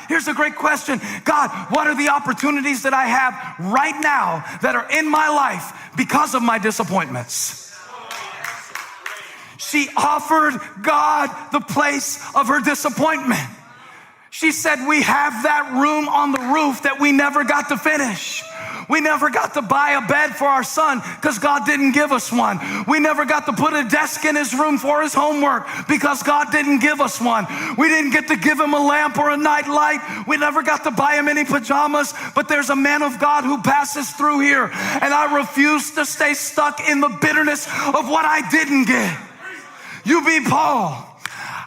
Here's a great question. God, what are the opportunities that I have right now that are in my life because of my disappointments? She offered God the place of her disappointment. She said, we have that room on the roof that we never got to finish. We never got to buy a bed for our son because God didn't give us one. We never got to put a desk in his room for his homework because God didn't give us one. We didn't get to give him a lamp or a night light. We never got to buy him any pajamas. But there's a man of God who passes through here, and I refuse to stay stuck in the bitterness of what I didn't get. You be Paul,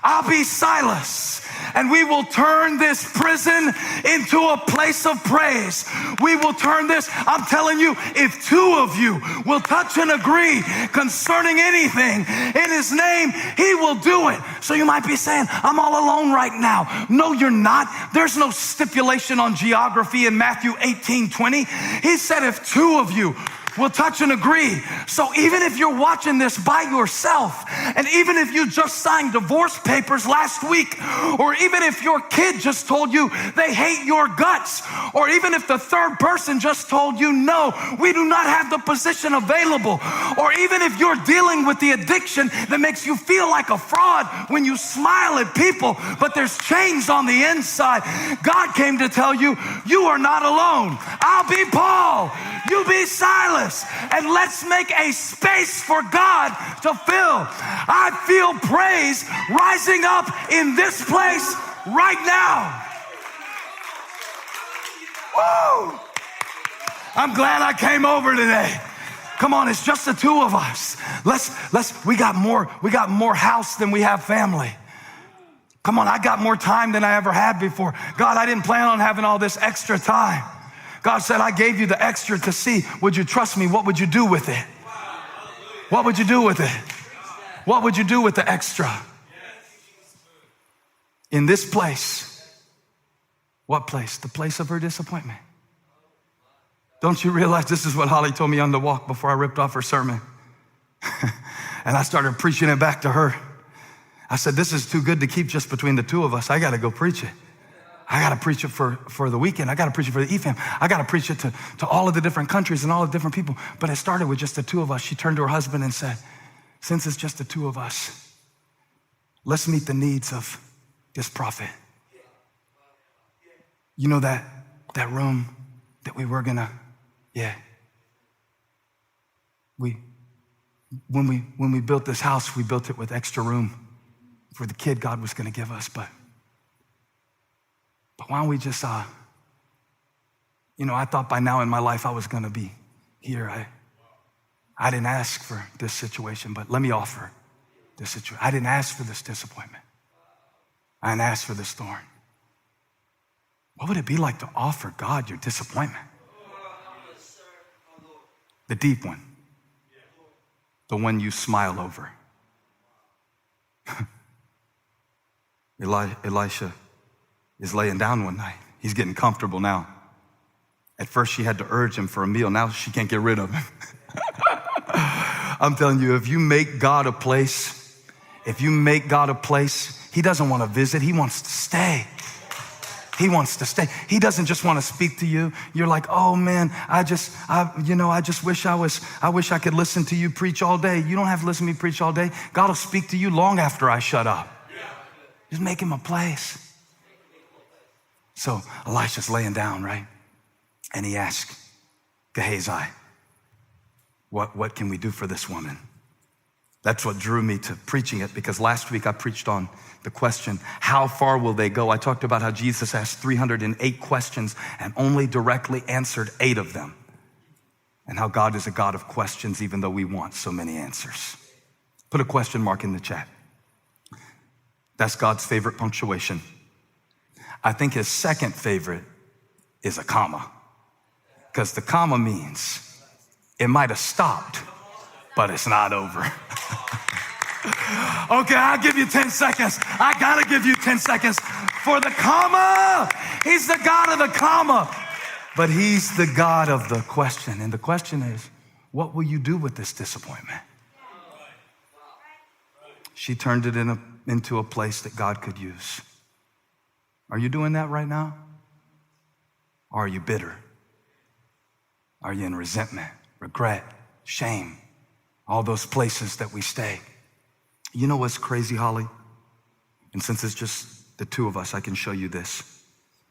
I'll be Silas, and we will turn this prison into a place of praise. We will turn this, I'm telling you, if two of you will touch and agree concerning anything in his name, he will do it. So you might be saying, I'm all alone right now. No, you're not. There's no stipulation on geography in Matthew 18:20. He said, if two of you will touch and agree. So even if you're watching this by yourself, and even if you just signed divorce papers last week, or even if your kid just told you they hate your guts, or even if the third person just told you, no, we do not have the position available, or even if you're dealing with the addiction that makes you feel like a fraud when you smile at people, but there's chains on the inside, God came to tell you, you are not alone. I'll be Paul. You be Silas. And let's make a space for God to fill. I feel praise rising up in this place right now. Woo! I'm glad I came over today. Come on, it's just the two of us. We got more house than we have family. Come on, I got more time than I ever had before. God, I didn't plan on having all this extra time. God said, I gave you the extra to see. Would you trust me? What would you do with it? What would you do with it? What would you do with the extra? In this place. What place? The place of her disappointment. Don't you realize this is what Holly told me on the walk before I ripped off her sermon? And I started preaching it back to her. I said, this is too good to keep just between the two of us. I got to go preach it. I got to preach it for the weekend. I got to preach it for the EFAM. I got to preach it to all of the different countries and all the different people. But it started with just the two of us. She turned to her husband and said, since it's just the two of us, let's meet the needs of this prophet. You know that room that we were gonna, when we built this house, we built it with extra room for the kid God was gonna give us, but why don't we just, I thought by now in my life I was gonna be here. I didn't ask for this situation, but let me offer this situation. I didn't ask for this disappointment. I didn't ask for this thorn. What would it be like to offer God your disappointment? The deep one. The one you smile over. Elisha is laying down one night. He's getting comfortable now. At first she had to urge him for a meal. Now she can't get rid of him. I'm telling you, if you make God a place, he doesn't want to visit. He wants to stay. He wants to stay. He doesn't just want to speak to you. You're like, oh man, I wish I could listen to you preach all day. You don't have to listen to me preach all day. God will speak to you long after I shut up. Just make him a place. So Elisha's laying down, right? And he asked Gehazi, what can we do for this woman? That's what drew me to preaching it, because last week I preached on the question, how far will they go? I talked about how Jesus asked 308 questions and only directly answered 8 of them. And how God is a God of questions, even though we want so many answers. Put a question mark in the chat. That's God's favorite punctuation. I think his second favorite is a comma, because the comma means it might have stopped, but it's not over. Okay, I'll give you 10 seconds. I gotta give you 10 seconds for the comma. He's the God of the comma, but he's the God of the question. And the question is, what will you do with this disappointment? She turned it into a place that God could use. Are you doing that right now? Or are you bitter? Are you in resentment, regret, shame, all those places that we stay? You know what's crazy, Holly? And since it's just the two of us, I can show you this.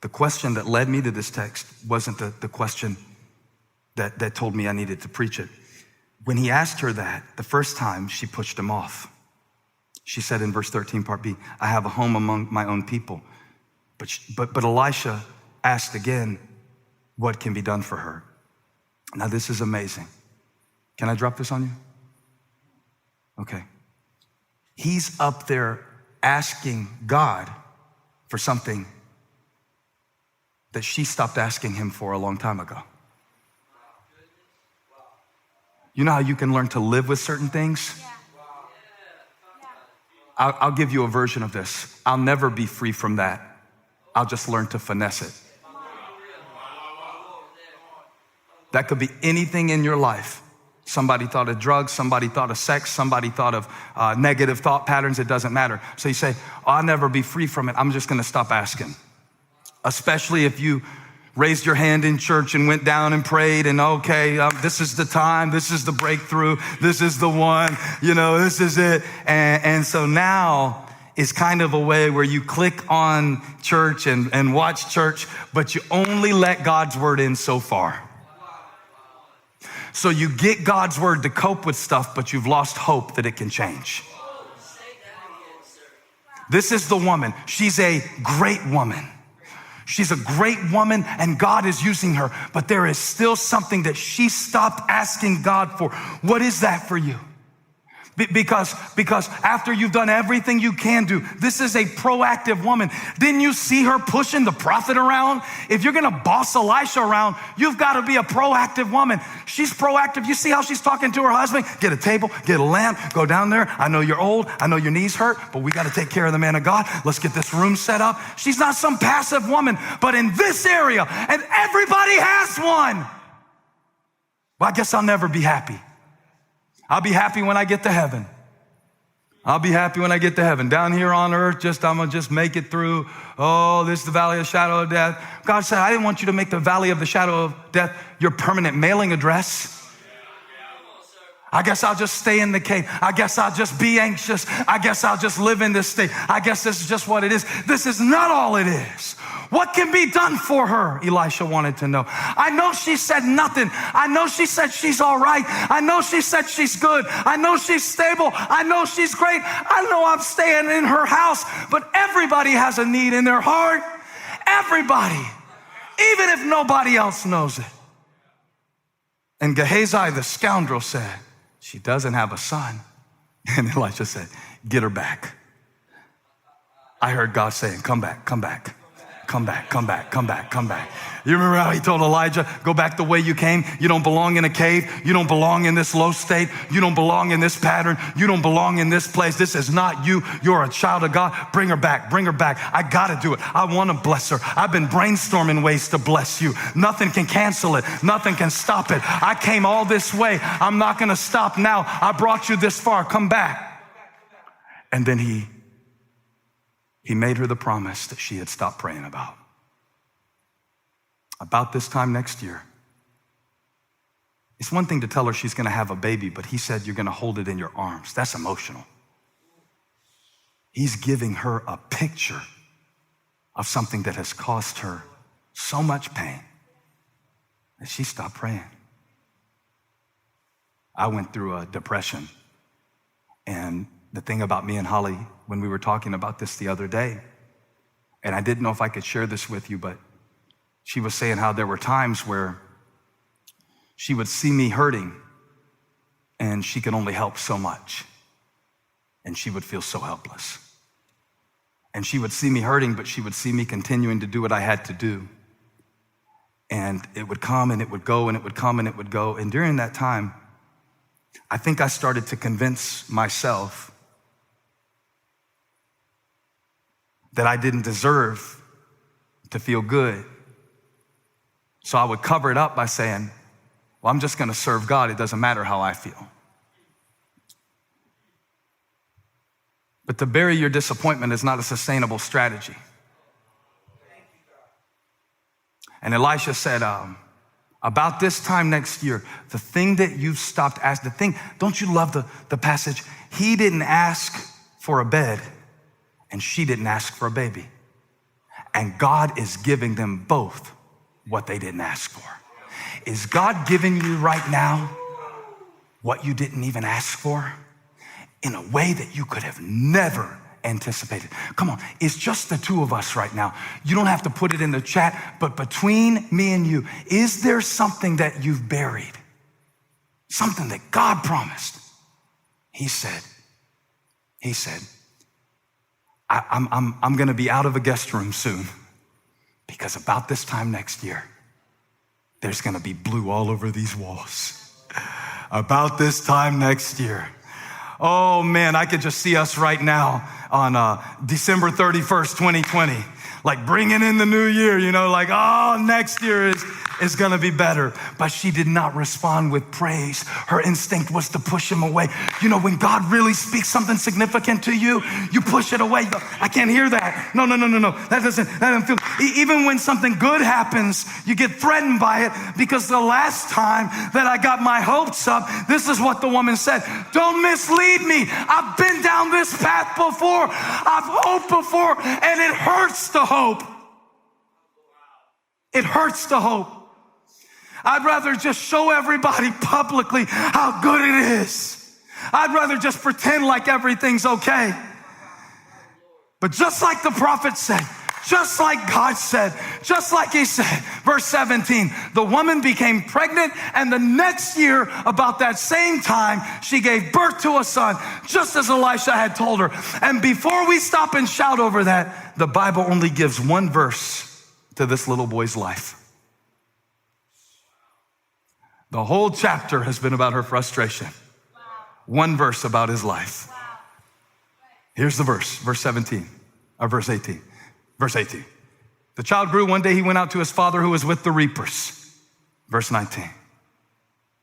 The question that led me to this text wasn't the question that told me I needed to preach it. When he asked her that, the first time, she pushed him off. She said in verse 13, part B, I have a home among my own people. But Elisha asked again, what can be done for her? Now this is amazing. Can I drop this on you? Okay. He's up there asking God for something that she stopped asking him for a long time ago. You know how you can learn to live with certain things? I'll give you a version of this. I'll never be free from that. I'll just learn to finesse it. That could be anything in your life. Somebody thought of drugs, somebody thought of sex, somebody thought of negative thought patterns. It doesn't matter. So you say, I'll never be free from it. I'm just going to stop asking. Especially if you raised your hand in church and went down and prayed and this is the time, this is the breakthrough, this is the one, this is it. And so now is kind of a way where you click on church and watch church, but you only let God's word in so far. So you get God's word to cope with stuff, but you've lost hope that it can change. This is the woman. She's a great woman. She's a great woman and God is using her, but there is still something that she stopped asking God for. What is that for you? Because after you've done everything you can do, this is a proactive woman. Didn't you see her pushing the prophet around? If you're going to boss Elisha around, you've got to be a proactive woman. She's proactive. You see how she's talking to her husband? Get a table, get a lamp, go down there. I know you're old. I know your knees hurt, but we got to take care of the man of God. Let's get this room set up. She's not some passive woman, but in this area, and everybody has one. Well, I guess I'll never be happy. I'll be happy when I get to heaven. I'll be happy when I get to heaven. Down here on earth, I'm going to just make it through. Oh, this is the valley of the shadow of death. God said, I didn't want you to make the valley of the shadow of death your permanent mailing address. I guess I'll just stay in the cave. I guess I'll just be anxious. I guess I'll just live in this state. I guess this is just what it is. This is not all it is. What can be done for her? Elisha wanted to know. I know she said nothing. I know she said she's all right. I know she said she's good. I know she's stable. I know she's great. I know I'm staying in her house, but everybody has a need in their heart. Everybody, even if nobody else knows it. And Gehazi, the scoundrel, said, she doesn't have a son. And Elisha said, get her back. I heard God saying, come back, come back. Come back, come back, come back, come back. You remember how he told Elijah, go back the way you came? You don't belong in a cave. You don't belong in this low state. You don't belong in this pattern. You don't belong in this place. This is not you. You're a child of God. Bring her back, bring her back. I gotta do it. I wanna bless her. I've been brainstorming ways to bless you. Nothing can cancel it. Nothing can stop it. I came all this way. I'm not gonna stop now. I brought you this far. Come back. And then he made her the promise that she had stopped praying about. About this time next year. It's one thing to tell her she's going to have a baby, but he said you're going to hold it in your arms. That's emotional. He's giving her a picture of something that has caused her so much pain that she stopped praying. I went through a depression, and the thing about me and Holly, when we were talking about this the other day, and I didn't know if I could share this with you, but she was saying how there were times where she would see me hurting and she could only help so much. And she would feel so helpless. And she would see me hurting, but she would see me continuing to do what I had to do. And it would come and it would go and it would come and it would go. And during that time, I think I started to convince myself that I didn't deserve to feel good. So I would cover it up by saying, well, I'm just gonna serve God. It doesn't matter how I feel. But to bury your disappointment is not a sustainable strategy. And Elisha said, about this time next year, the thing that you've stopped asking, don't you love the passage? He didn't ask for a bed, and she didn't ask for a baby. And God is giving them both what they didn't ask for. Is God giving you right now what you didn't even ask for in a way that you could have never anticipated? Come on, it's just the two of us right now. You don't have to put it in the chat, but between me and you, is there something that you've buried? Something that God promised? He said, I'm gonna be out of a guest room soon, because about this time next year, there's gonna be blue all over these walls. About this time next year. Oh man, I could just see us right now on December 31st, 2020, like bringing in the new year, like, oh, next year is gonna be better. But she did not respond with praise. Her instinct was to push him away. When God really speaks something significant to you, you push it away. I can't hear that. No. That doesn't feel. Even when something good happens, you get threatened by it, because the last time that I got my hopes up, this is what the woman said: don't mislead me. I've been down this path before. I've hoped before, and it hurts to hope. It hurts to hope. I'd rather just show everybody publicly how good it is. I'd rather just pretend like everything's okay. But just like the prophet said, just like God said, just like he said, verse 17, the woman became pregnant, and the next year, about that same time, she gave birth to a son, just as Elisha had told her. And before we stop and shout over that, the Bible only gives one verse to this little boy's life. The whole chapter has been about her frustration. One verse about his life. Here's the verse 17, or verse 18. Verse 18. The child grew. One day he went out to his father who was with the reapers. Verse 19.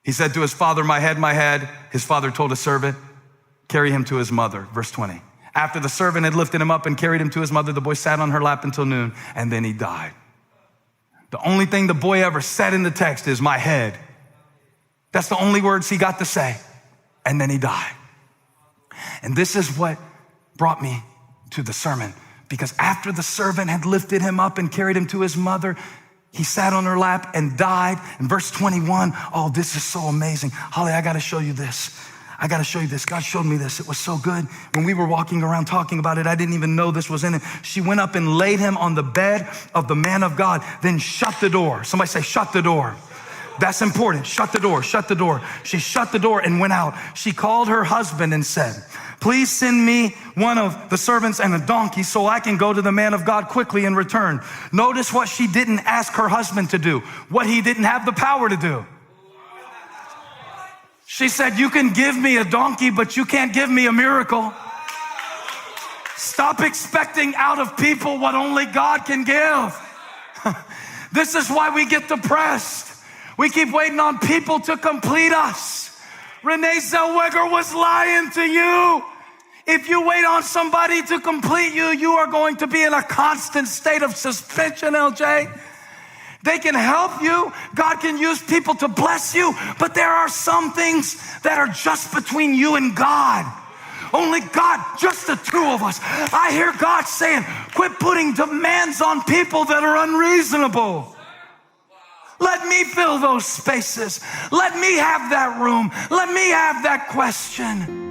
He said to his father, my head. His father told a servant, carry him to his mother. Verse 20. After the servant had lifted him up and carried him to his mother, the boy sat on her lap until noon, and then he died. The only thing the boy ever said in the text is my head. That's the only words he got to say. And then he died. And this is what brought me to the sermon. Because after the servant had lifted him up and carried him to his mother, he sat on her lap and died. In verse 21, oh, this is so amazing. Holly, I got to show you this. God showed me this. It was so good. When we were walking around talking about it, I didn't even know this was in it. She went up and laid him on the bed of the man of God, then shut the door. Somebody say, shut the door. That's important. Shut the door. She shut the door and went out. She called her husband and said, please send me one of the servants and a donkey so I can go to the man of God quickly and return. Notice what she didn't ask her husband to do, what he didn't have the power to do. She said, you can give me a donkey, but you can't give me a miracle. Stop expecting out of people what only God can give. This is why we get depressed. We keep waiting on people to complete us. Renee Zellweger was lying to you. If you wait on somebody to complete you, you are going to be in a constant state of suspension, LJ. They can help you. God can use people to bless you, but there are some things that are just between you and God. Only God, just the two of us. I hear God saying, quit putting demands on people that are unreasonable. Let me fill those spaces. Let me have that room. Let me have that question.